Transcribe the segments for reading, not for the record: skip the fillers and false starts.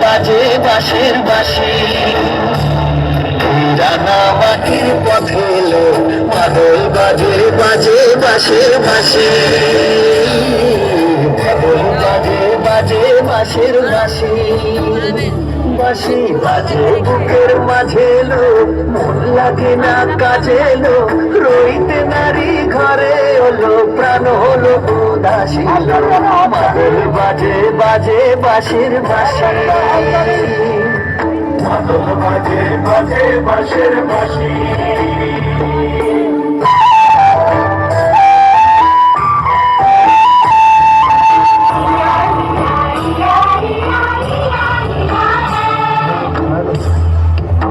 বাজে বাঁশের বাঁশি রানা মাটির পথে এলো মাদল বাজে বাজে বাঁশের বাঁশি মাদল বাজে বাজে বাঁশের বাঁশি বাঁশি বাজে বুকের মাঝে এলো মন লাগে না কাজে এলো রইতে নারী ঘরে হলো প্রাণ হলো উদাসী মাদল বাজে বাজে বাঁশের বাঁশি মাদল বাজে বাজে বাঁশের বাঁশি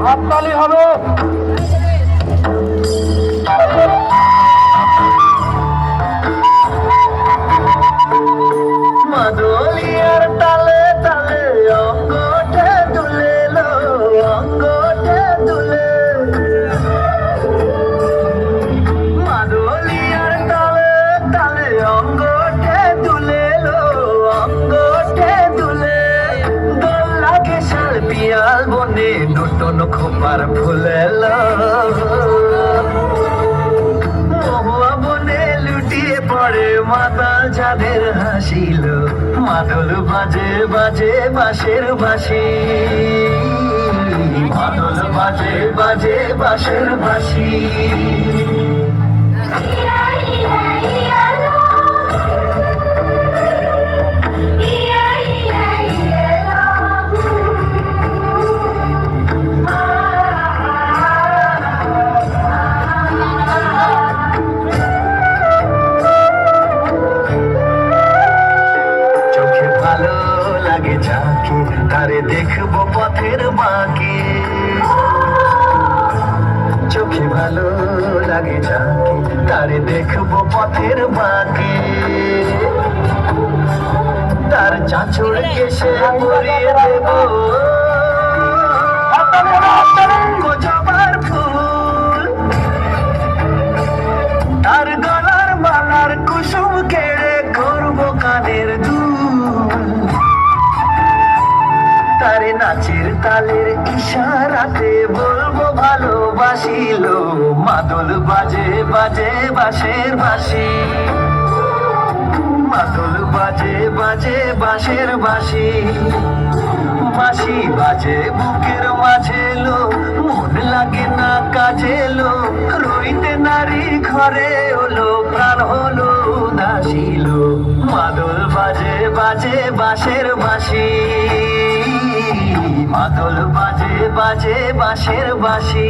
হাততালি হবে। মাদলিয়ার তালে তালে অঙ্গটা দুলে লো অঙ্গটা দুলে মাদলিয়ার তালে তালে অঙ্গটা দুলে লো অঙ্গটা দুলে দোল লাগে শাল পিয়াল বনে নতুন খোপার ফুলে লো মহুয়া বনে লুটিয়ে পড়ে মাতাল যাদের হাসিল মাদল বাজে বাজে বাঁশের বাঁশি মাদল বাজে বাজে বাঁশের বাঁশি ভালো লাগে যাকে তারে দেখবো পথের বাঁকে চোখে ভালো লাগে যাকে তারে দেখবো পথের বাঁকে তার চাঁচড় কেশে পরিয়ে দেব জবার ফুল তার গলার মালার কুসুম কেড়ে করবো কানের দুল তারে নাচের তালের ইশারাতে বলবো ভালোবাসিল মাদল বাজে বাজে বাঁশের বাঁশি মাদল বাজে বাজে বাঁশের বাঁশি বাঁশি বাজে বুকের মাঝে লো মন লাগে না কাজে লো রইতে নারী ঘরে হলো প্রাণ হলো উদাসীল মাদল বাজে বাজে বাঁশের বাঁশি মাদল বাজে বাজে বাঁশের বাঁশি।